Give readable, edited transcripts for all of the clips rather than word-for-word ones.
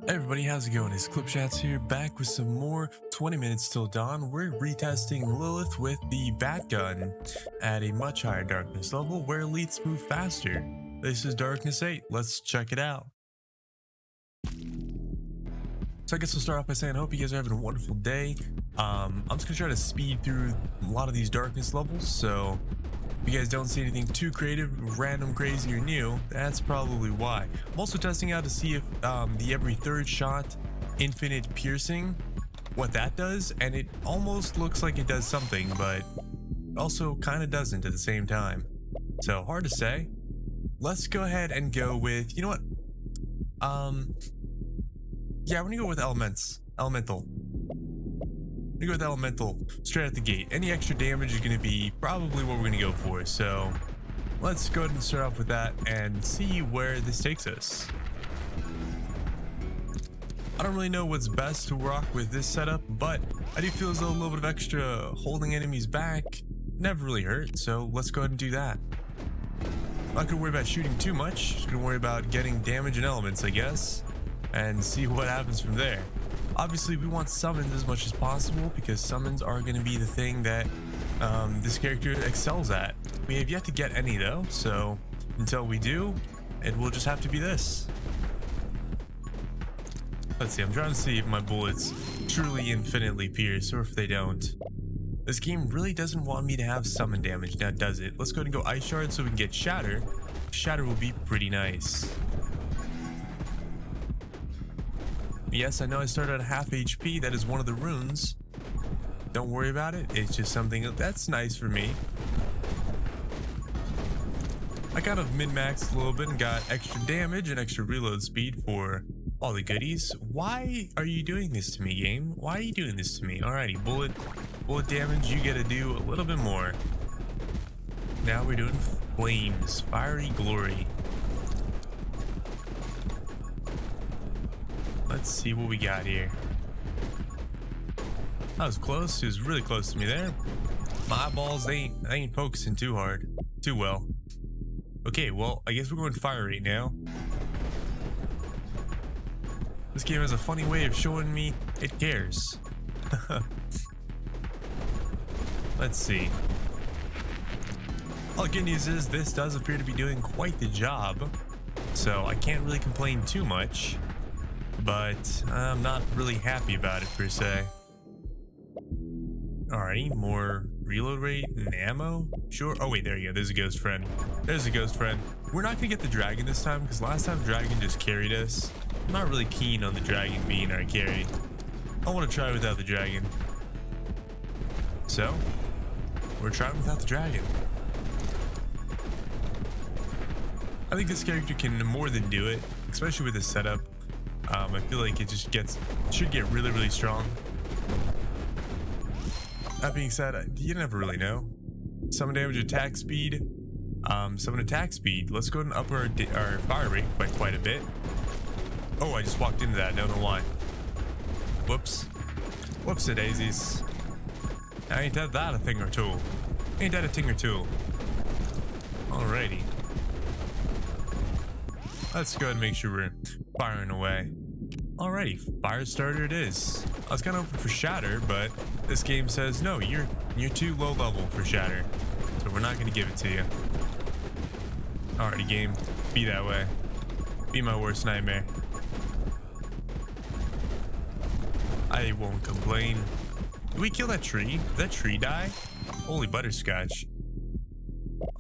Hey everybody, how's it going? It's Clippedshots here, back with some more 20 minutes till dawn. We're retesting Lilith with the Batgun at a much higher darkness level where elites move faster. This is Darkness 8. Let's check it out. So I guess we'll start off by saying I hope you guys are having a wonderful day. I'm just gonna try to speed through a lot of these darkness levels, so if you guys don't see anything too creative, random, crazy, or new, that's probably why. I'm also testing out to see if the every third shot infinite piercing, what that does, and it almost looks like it does something, but also kind of doesn't at the same time. So hard to say. Let's go ahead and go with, you know what? Yeah, we're gonna go with elemental. We go with elemental straight at the gate. Any extra damage is going to be probably what we're going to go for. So let's go ahead and start off with that and see where this takes us. I don't really know what's best to rock with this setup, but I do feel as though a little bit of extra holding enemies back never really hurt. So let's go ahead and do that. I'm not going to worry about shooting too much. Just going to worry about getting damage and elements, I guess, and see what happens from there. Obviously, we want summons as much as possible because summons are going to be the thing that this character excels at. We have yet to get any though, so until we do, it will just have to be this. Let's see, I'm trying to see if my bullets truly infinitely pierce or if they don't. This game really doesn't want me to have summon damage, now does it? Let's go ahead and go Ice Shard so we can get Shatter. Shatter will be pretty nice. Yes, I know I started at half HP. That is one of the runes. Don't worry about it. It's just something that's nice for me. I kind of min-maxed a little bit and got extra damage and extra reload speed for all the goodies. Why are you doing this to me, game? Why are you doing this to me? Alrighty, bullet damage. You gotta do a little bit more. Now we're doing flames, fiery glory. Let's see what we got here. That was close. It was really close to me there. My eyeballs, they ain't focusing too well. Okay, well, I guess we're going fire rate now. This game has a funny way of showing me it cares. Let's see. All the good news is this does appear to be doing quite the job, so I can't really complain too much. But I'm not really happy about it per se. Alrighty, more reload rate and ammo. Sure. Oh wait, there you go. There's a ghost friend. There's a ghost friend. We're not gonna get the dragon this time because last time dragon just carried us. I'm not really keen on the dragon being our carry. I want to try without the dragon. So we're trying without the dragon. I think this character can more than do it, especially with this setup. I feel like it just should get really, really strong. That being said, you never really know. Summon damage, attack speed. Summon attack speed. Let's go ahead and up our fire rate by quite a bit. Oh, I just walked into that. I don't know why. Whoops. Whoops, daisies. Ain't that a thing or two? Ain't that a thing or two? Alrighty. Let's go ahead and make sure we're firing away. Alrighty, fire starter it is. I was kind of hoping for shatter, but this game says no, you're too low level for shatter, so we're not gonna give it to you. Alrighty, game, be that way. Be my worst nightmare. I won't complain. Did we kill that tree? Did that tree die? Holy butterscotch.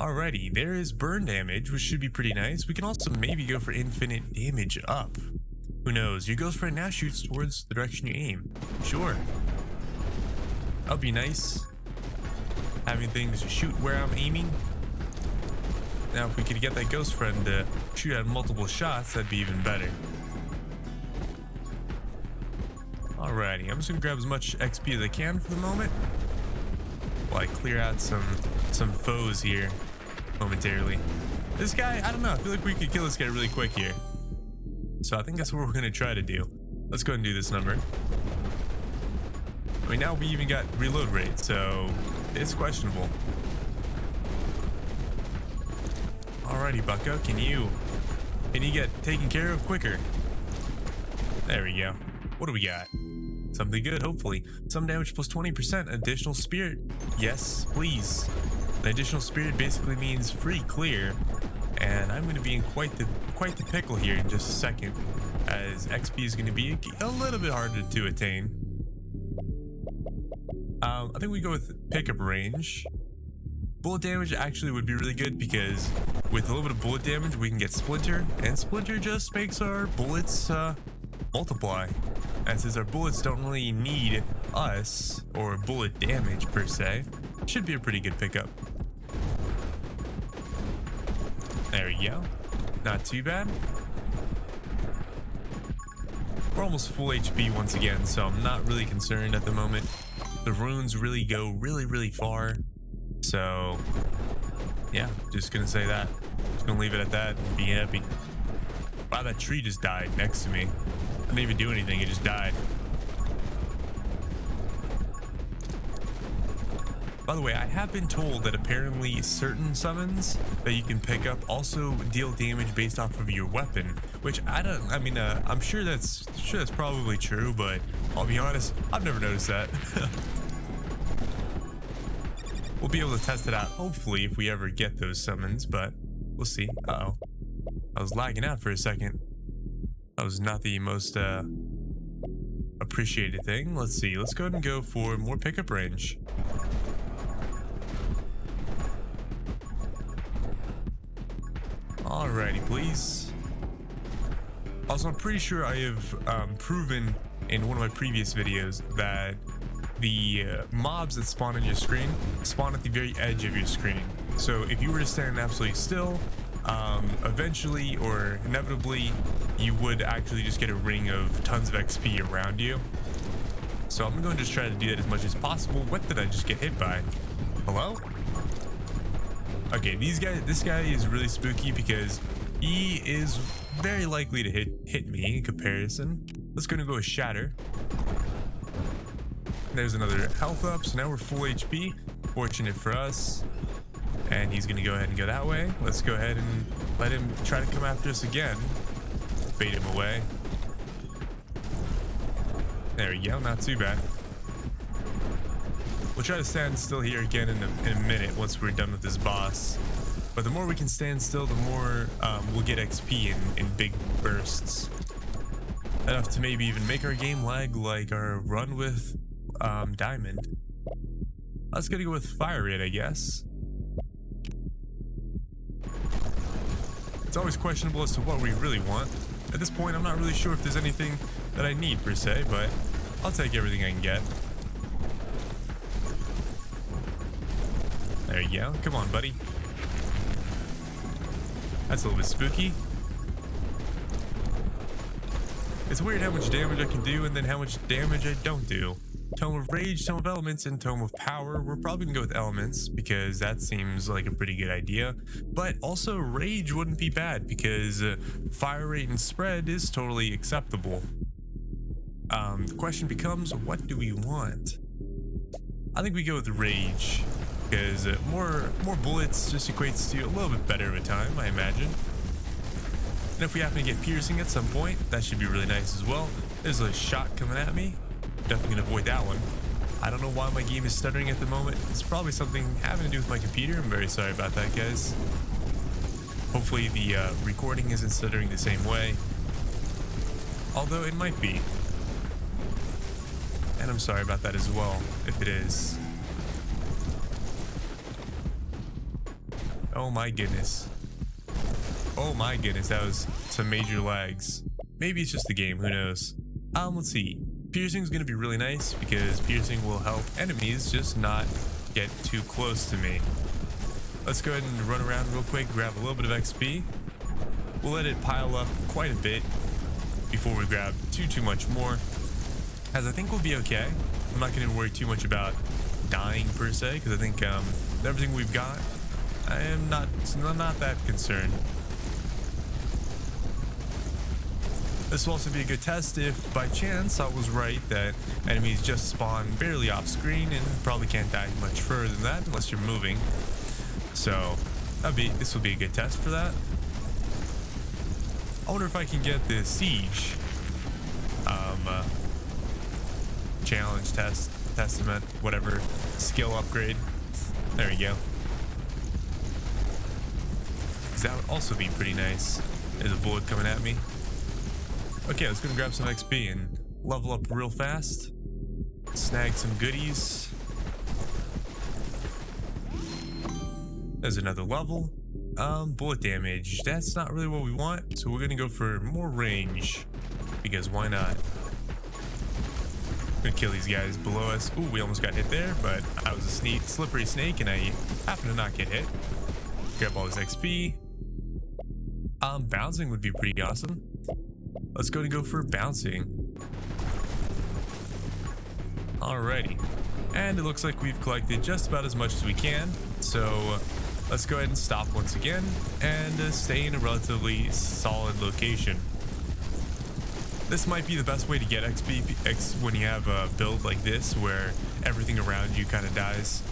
Alrighty, there is burn damage, which should be pretty nice. We can also maybe go for infinite damage up. Who knows? Your ghost friend now shoots towards the direction you aim. Sure. That'll be nice. Having things shoot where I'm aiming. Now, if we could get that ghost friend to shoot at multiple shots, that'd be even better. Alrighty, I'm just gonna grab as much XP as I can for the moment while I clear out some foes here momentarily. This guy, I don't know, I feel like we could kill this guy really quick here. So I think that's what we're gonna try to do. Let's go ahead and do this number. I mean, now we even got reload rate, so it's questionable. Alrighty, bucko, can you get taken care of quicker? There we go. What do we got? Something good, hopefully. Some damage plus 20%. Additional spirit. Yes, please. An additional spirit basically means free clear. And I'm going to be in quite the pickle here in just a second, as XP is going to be a little bit harder to attain. I think we go with pickup range. Bullet damage actually would be really good, because with a little bit of bullet damage we can get splinter, and splinter just makes our bullets multiply. And since our bullets don't really need us or bullet damage per se, should be a pretty good pickup. There we go. Not too bad. We're almost full HP once again, so I'm not really concerned at the moment. The runes really go really far. So yeah, just gonna say that. Just gonna leave it at that and be happy. Wow, that tree just died next to me. I didn't even do anything, it just died. By the way, I have been told that apparently certain summons that you can pick up also deal damage based off of your weapon, which I'm sure that's probably true, but I'll be honest, I've never noticed that. We'll be able to test it out, hopefully, if we ever get those summons, but we'll see. Uh-oh. I was lagging out for a second. That was not the most appreciated thing. Let's see. Let's go ahead and go for more pickup range. Alrighty, please. Also, I'm pretty sure I have proven in one of my previous videos that the mobs that spawn on your screen spawn at the very edge of your screen. So if you were to stand absolutely still, eventually or inevitably you would actually just get a ring of tons of XP around you. So I'm going to just try to do that as much as possible. What did I just get hit by? Hello? Okay, this guy is really spooky because he is very likely to hit me in comparison. Let's go with shatter. There's another health up, so now we're full HP. Fortunate for us. And he's gonna go ahead and go that way. Let's go ahead and let him try to come after us again. Bait him away. There we go, not too bad. We'll try to stand still here again in a minute once we're done with this boss. But the more we can stand still, the more we'll get XP in big bursts. Enough to maybe even make our game lag like our run with Diamond. Let's go with fire rate, I guess. It's always questionable as to what we really want. At this point, I'm not really sure if there's anything that I need per se, but I'll take everything I can get. There you go. Come on, buddy. That's a little bit spooky. It's weird how much damage I can do and then how much damage I don't do. Tome of Rage, Tome of Elements, and Tome of Power. We're probably gonna go with Elements because that seems like a pretty good idea. But also Rage wouldn't be bad because fire rate and spread is totally acceptable. The question becomes, what do we want? I think we go with Rage because more bullets just equates to a little bit better of a time, I imagine. And if we happen to get piercing at some point, that should be really nice as well. There's a shot coming at me. Definitely gonna avoid that one. I don't know why my game is stuttering at the moment. It's probably something having to do with my computer. I'm very sorry about that, guys. Hopefully the recording isn't stuttering the same way. Although it might be. And I'm sorry about that as well, if it is. Oh my goodness. Oh my goodness, that was some major lags. Maybe it's just the game, who knows. Let's see. Piercing is going to be really nice because piercing will help enemies just not get too close to me. Let's go ahead and run around real quick, grab a little bit of XP. We'll let it pile up quite a bit before we grab too much more, as I think we'll be okay. I'm not going to worry too much about dying per se because I think everything we've got, I am not that concerned. This will also be a good test if by chance I was right that enemies just spawn barely off screen and probably can't die much further than that unless you're moving. So this will be a good test for that. I wonder if I can get the siege. challenge, testament, whatever, skill upgrade. There we go. 'Cause that would also be pretty nice. There's a bullet coming at me. Okay, let's go and grab some XP and level up real fast. Snag some goodies. There's another level. Bullet damage. That's not really what we want, so we're gonna go for more range. Because why not? Gonna kill these guys below us. Ooh, we almost got hit there, but I was a slippery snake and I happened to not get hit. Grab all this XP. Bouncing would be pretty awesome. Let's go and go for bouncing. Alrighty. And it looks like we've collected just about as much as we can. So let's go ahead and stop once again and stay in a relatively solid location. This might be the best way to get XP when you have a build like this where everything around you kind of dies.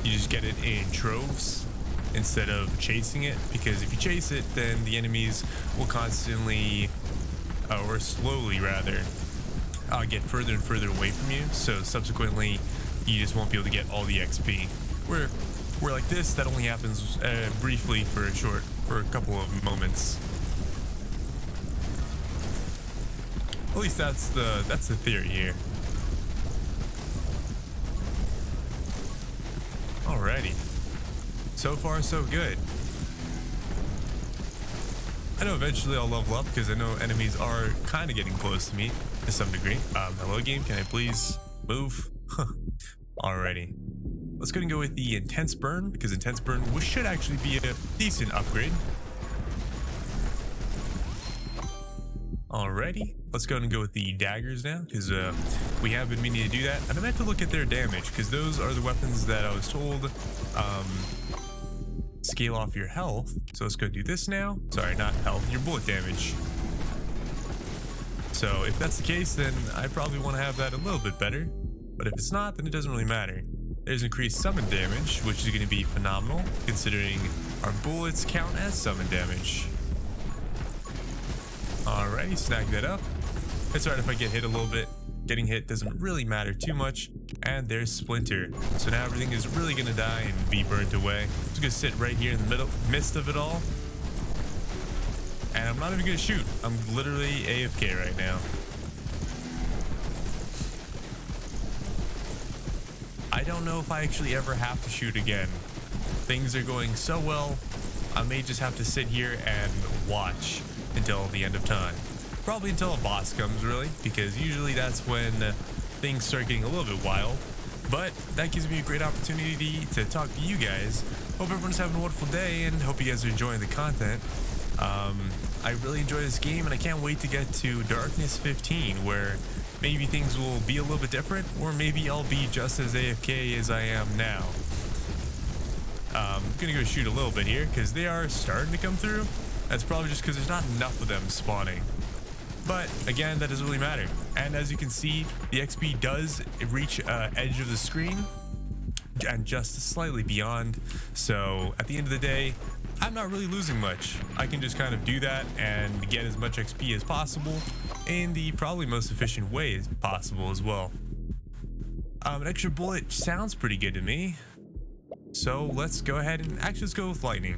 You just get it in troves instead of chasing it, because if you chase it, then the enemies will constantly, or slowly rather, get further and further away from you. So subsequently, you just won't be able to get all the XP. Where like this, that only happens briefly for a couple of moments. At least that's the theory here. Alrighty. So far, so good. I know eventually I'll level up because I know enemies are kind of getting close to me to some degree. Hello game, can I please move? Alrighty. Let's go and go with the Intense Burn, because Intense Burn should actually be a decent upgrade. Alrighty. Let's go and go with the daggers now, because we have been meaning to do that. And I meant to look at their damage, because those are the weapons that I was told scale off your health. So let's go do this now. Sorry, not health, your bullet damage. So if that's the case, then I probably want to have that a little bit better. But if it's not, then it doesn't really matter. There's increased summon damage, which is going to be phenomenal, considering our bullets count as summon damage. Alrighty, snag that up. It's alright if I get hit a little bit. Getting hit doesn't really matter too much. And there's Splinter. So now everything is really going to die and be burnt away. I'm just going to sit right here in the midst of it all. And I'm not even going to shoot. I'm literally AFK right now. I don't know if I actually ever have to shoot again. Things are going so well, I may just have to sit here and watch until the end of time. Probably until a boss comes, really, because usually that's when things start getting a little bit wild. But that gives me a great opportunity to talk to you guys. Hope everyone's having a wonderful day and hope you guys are enjoying the content. I really enjoy this game and I can't wait to get to Darkness 15, where maybe things will be a little bit different, or maybe I'll be just as AFK as I am now. I'm gonna go shoot a little bit here because they are starting to come through. That's probably just because there's not enough of them spawning. But again, that doesn't really matter. And as you can see, the XP does reach edge of the screen and just slightly beyond. So at the end of the day, I'm not really losing much. I can just kind of do that and get as much XP as possible in the probably most efficient way as possible as well. An extra bullet sounds pretty good to me. So let's go ahead and actually let's go with lightning.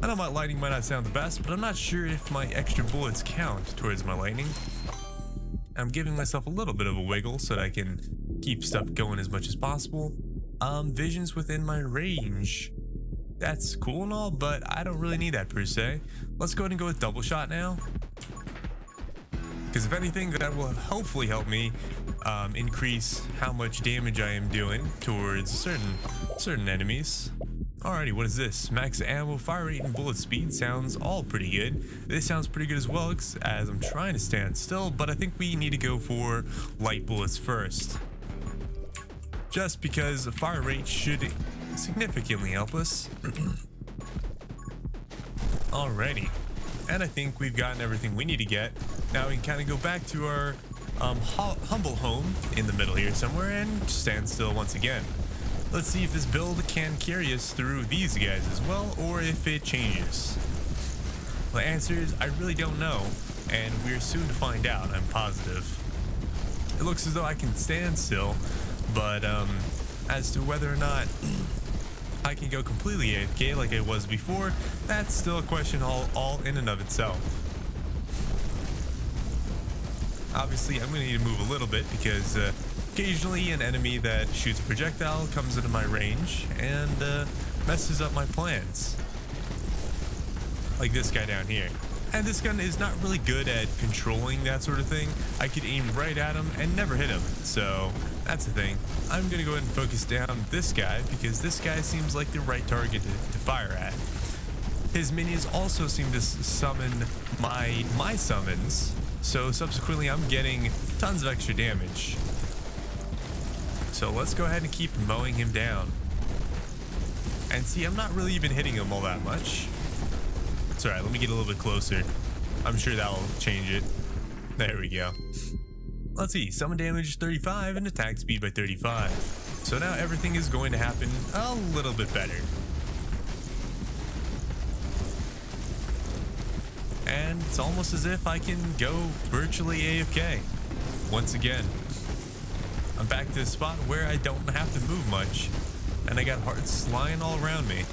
I know my lightning might not sound the best, but I'm not sure if my extra bullets count towards my lightning. I'm giving myself a little bit of a wiggle so that I can keep stuff going as much as possible. Vision's within my range. That's cool and all, but I don't really need that per se. Let's go ahead and go with double shot now. Because if anything, that will hopefully help me increase how much damage I am doing towards certain enemies. Alrighty, what is this? Max ammo, fire rate, and bullet speed sounds all pretty good. This sounds pretty good as well, as I'm trying to stand still, but I think we need to go for light bullets first. Just because the fire rate should significantly help us. Alrighty. And I think we've gotten everything we need to get. Now we can kind of go back to our humble home in the middle here somewhere and stand still once again. Let's see if this build can carry us through these guys as well, or if it changes. The answer is I really don't know, and we're soon to find out, I'm positive. It looks as though I can stand still, but as to whether or not I can go completely AFK like I was before, that's still a question all in and of itself. Obviously, I'm going to need to move a little bit because occasionally an enemy that shoots a projectile comes into my range and messes up my plans. Like this guy down here. And this gun is not really good at controlling that sort of thing. I could aim right at him and never hit him. So that's the thing. I'm going to go ahead and focus down this guy because this guy seems like the right target to fire at. His minions also seem to summon my summons. So subsequently, I'm getting tons of extra damage. So let's go ahead and keep mowing him down. And see, I'm not really even hitting him all that much. It's alright, let me get a little bit closer. I'm sure that will change it. There we go. Let's see, summon damage 35 and attack speed by 35. So now everything is going to happen a little bit better. And it's almost as if I can go virtually AFK. Once again, I'm back to the spot where I don't have to move much. And I got hearts flying all around me.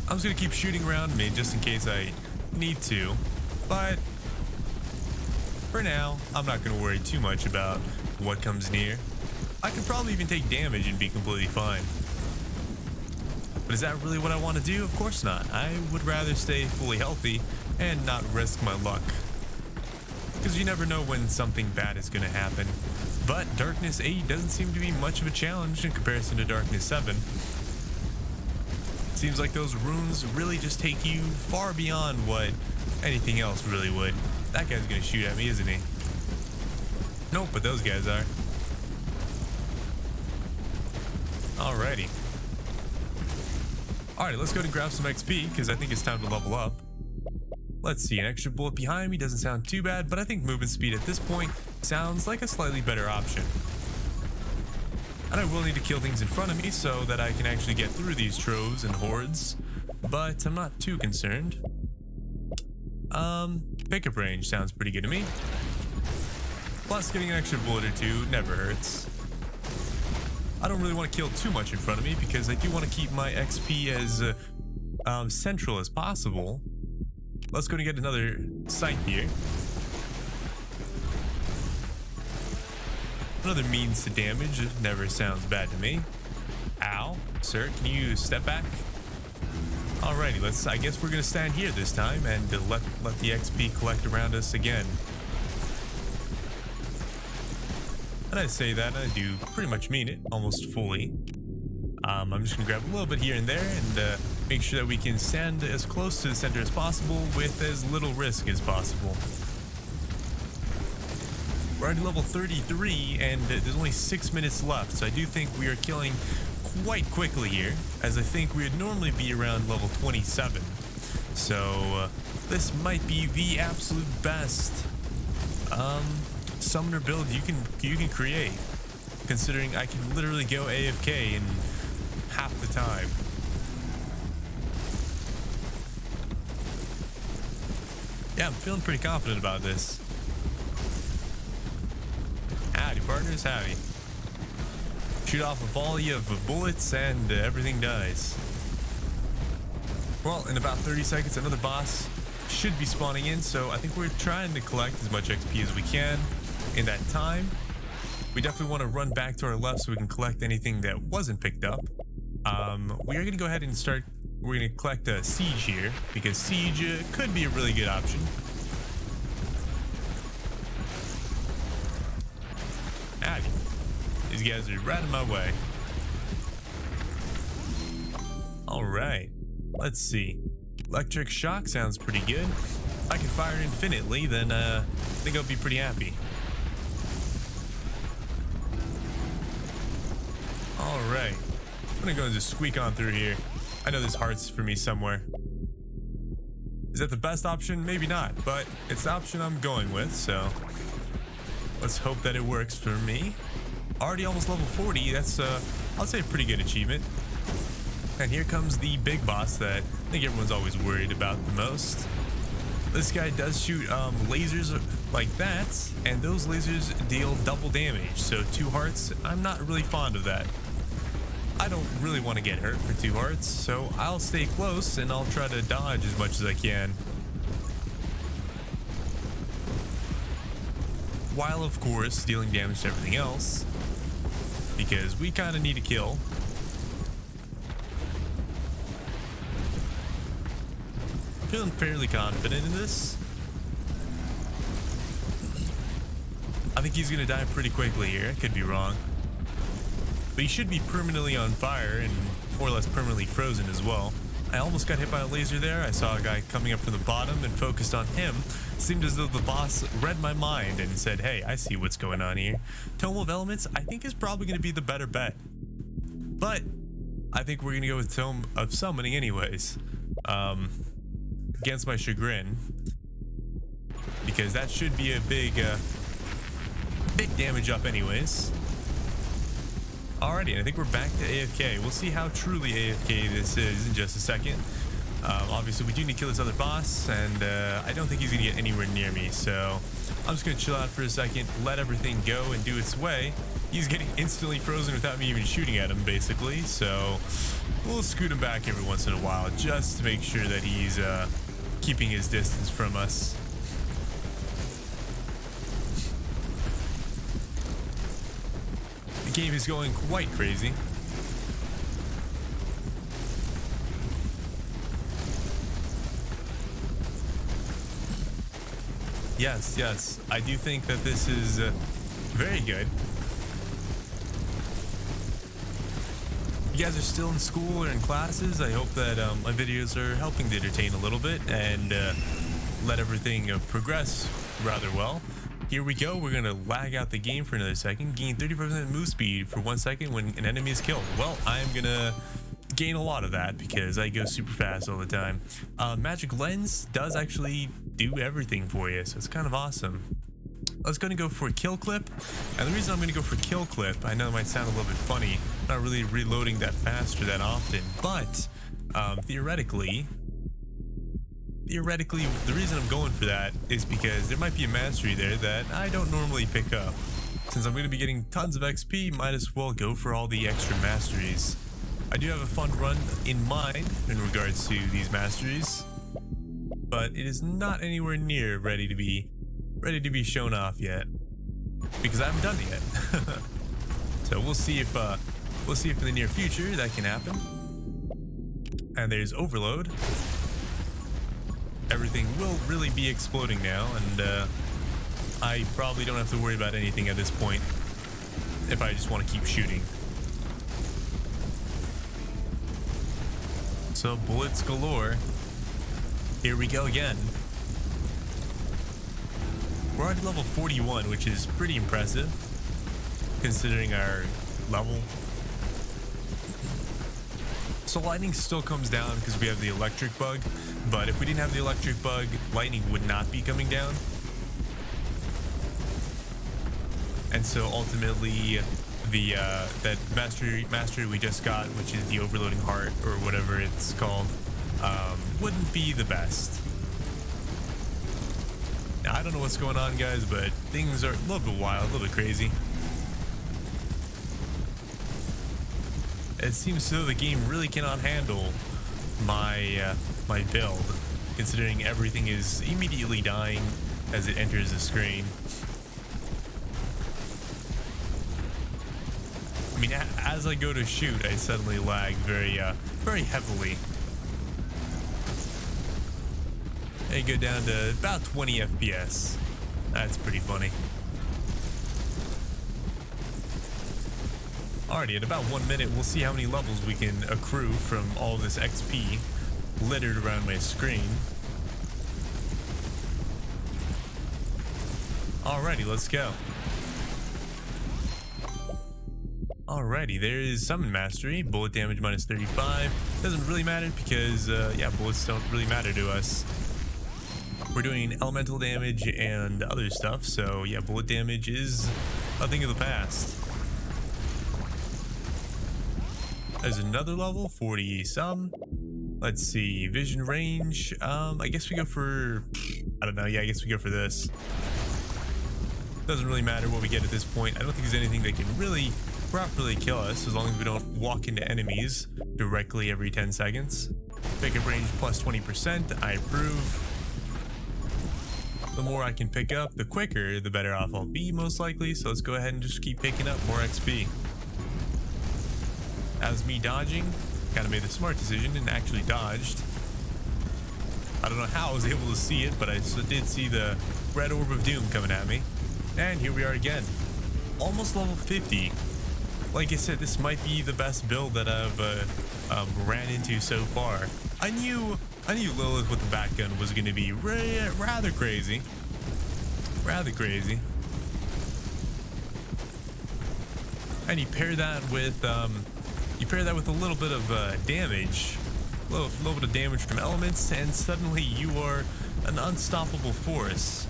I'm just going to keep shooting around me just in case I need to. But for now, I'm not going to worry too much about what comes near. I could probably even take damage and be completely fine. But is that really what I want to do? Of course not. I would rather stay fully healthy and not risk my luck. Because you never know when something bad is going to happen. But Darkness 8 doesn't seem to be much of a challenge in comparison to Darkness 7. Seems like those runes really just take you far beyond what anything else really would. That guy's going to shoot at me, isn't he? Nope, but those guys are. Alrighty. Alright, let's go and grab some XP, because I think it's time to level up. Let's see, an extra bullet behind me doesn't sound too bad, but I think movement speed at this point sounds like a slightly better option. And I will need to kill things in front of me so that I can actually get through these troves and hordes, but I'm not too concerned. Pickup range sounds pretty good to me. Plus, getting an extra bullet or two never hurts. I don't really want to kill too much in front of me because I do want to keep my XP as central as possible. Let's go and get another sight here. Another means to damage never sounds bad to me. Ow, sir, can you step back? Alrighty, I guess we're gonna stand here this time and let the XP collect around us again. And I say that, I do pretty much mean it, almost fully. I'm just gonna grab a little bit here and there and make sure that we can stand as close to the center as possible with as little risk as possible. We're already level 33 and there's only 6 minutes left, so I do think we are killing quite quickly here, as I think we would normally be around level 27. So this might be the absolute best summoner build you can create, considering I can literally go AFK in half the time. Yeah, I'm feeling pretty confident about this. Howdy, partners, howdy. Shoot off a volley of bullets and everything dies. Well, in about 30 seconds, another boss should be spawning in, so I think we're trying to collect as much XP as we can in that time. We definitely want to run back to our left so we can collect anything that wasn't picked up. We are going to go ahead and we're going to collect a siege here, because siege could be a really good option. Howdy. These guys are right in my way. Alright, let's see. Electric shock sounds pretty good. If I can fire infinitely, then I think I'll be pretty happy. Alright, I'm gonna go and just squeak on through here. I know there's hearts for me somewhere. Is that the best option? Maybe not, but it's the option I'm going with, so let's hope that it works for me. Already almost level 40, that's I'll say a pretty good achievement. And here comes the big boss that I think everyone's always worried about the most. This guy does shoot lasers like that, and those lasers deal double damage. So 2 hearts, I'm not really fond of that. I don't really want to get hurt for 2 hearts, so I'll stay close and I'll try to dodge as much as I can. While, of course, dealing damage to everything else, because we kind of need a kill. I'm feeling fairly confident in this. I think he's going to die pretty quickly here. I could be wrong. But he should be permanently on fire and more or less permanently frozen as well. I almost got hit by a laser there. I saw a guy coming up from the bottom and focused on him. Seemed as though the boss read my mind and said, hey, I see what's going on here. Tome of Elements, I think, is probably going to be the better bet. But I think we're going to go with Tome of Summoning anyways. Against my chagrin. Because that should be a big damage up anyways. Alrighty, I think we're back to AFK. We'll see how truly AFK this is in just a second. Obviously, we do need to kill this other boss, and I don't think he's going to get anywhere near me, so I'm just going to chill out for a second, let everything go and do its way. He's getting instantly frozen without me even shooting at him, basically, so we'll scoot him back every once in a while just to make sure that he's keeping his distance from us. The game is going quite crazy. Yes, I do think that this is very good. You guys are still in school or in classes. I hope that my videos are helping to entertain a little bit and let everything progress rather well. Here we go. We're going to lag out the game for another second. Gain 35% move speed for 1 second when an enemy is killed. Well, I'm going to gain a lot of that because I go super fast all the time. Magic Lens does actually do everything for you, so it's kind of awesome. I was going to go for a kill clip, and the reason I'm going to go for kill clip, I know it might sound a little bit funny, I'm not really reloading that fast or that often, but theoretically, the reason I'm going for that is because there might be a mastery there that I don't normally pick up. Since I'm going to be getting tons of XP, might as well go for all the extra masteries. I do have a fun run in mind in regards to these masteries, but it is not anywhere near ready to be shown off yet because I haven't done it yet. So we'll see if in the near future that can happen. And there's Overload. Everything will really be exploding now, and I probably don't have to worry about anything at this point if I just want to keep shooting. So bullets galore. Here we go again. We're already level 41, which is pretty impressive considering our level. So lightning still comes down because we have the electric bug, but if we didn't have the electric bug, lightning would not be coming down. And so ultimately the that mastery we just got, which is the overloading heart or whatever it's called, wouldn't be the best. Now, I don't know what's going on, guys, but things are a little bit wild, a little bit crazy. It seems as though the game really cannot handle my my build, considering everything is immediately dying as it enters the screen. I mean, as I go to shoot, I suddenly lag very heavily. I go down to about 20 FPS. That's pretty funny. Alrighty, at about 1 minute, we'll see how many levels we can accrue from all this XP littered around my screen. Alrighty, let's go. Alrighty, there is Summon Mastery, bullet damage minus 35. Doesn't really matter because, yeah, bullets don't really matter to us. We're doing elemental damage and other stuff, so yeah, bullet damage is a thing of the past. There's another level, 40 some. Let's see, vision range. I guess we go for I don't know. Yeah, I guess we go for this. Doesn't really matter what we get at this point. I don't think there's anything that can really properly kill us as long as we don't walk into enemies directly every 10 seconds. Pickup range plus 20%. I approve. The more I can pick up, the quicker, the better off I'll be, most likely. So let's go ahead and just keep picking up more XP. As me dodging, kind of made the smart decision and actually dodged. I don't know how I was able to see it, but I did see the red orb of doom coming at me. And here we are again. Almost level 50. Like I said, this might be the best build that I've ran into so far. I knew Lilith with the Batgun was going to be rather crazy. Rather crazy. And you pair that with a little bit of damage. A little bit of damage from elements, and suddenly you are an unstoppable force.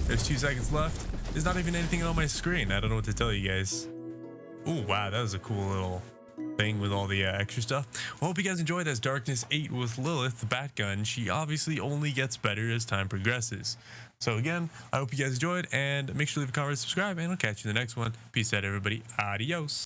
There's 2 seconds left. There's not even anything on my screen. I don't know what to tell you guys. Oh, wow, that was a cool little thing with all the extra stuff. Well, hope you guys enjoyed. As Darkness 8 with Lilith, the Batgun. She obviously only gets better as time progresses. So again, I hope you guys enjoyed, and make sure to leave a comment, subscribe, and I'll catch you in the next one. Peace out, everybody. Adios.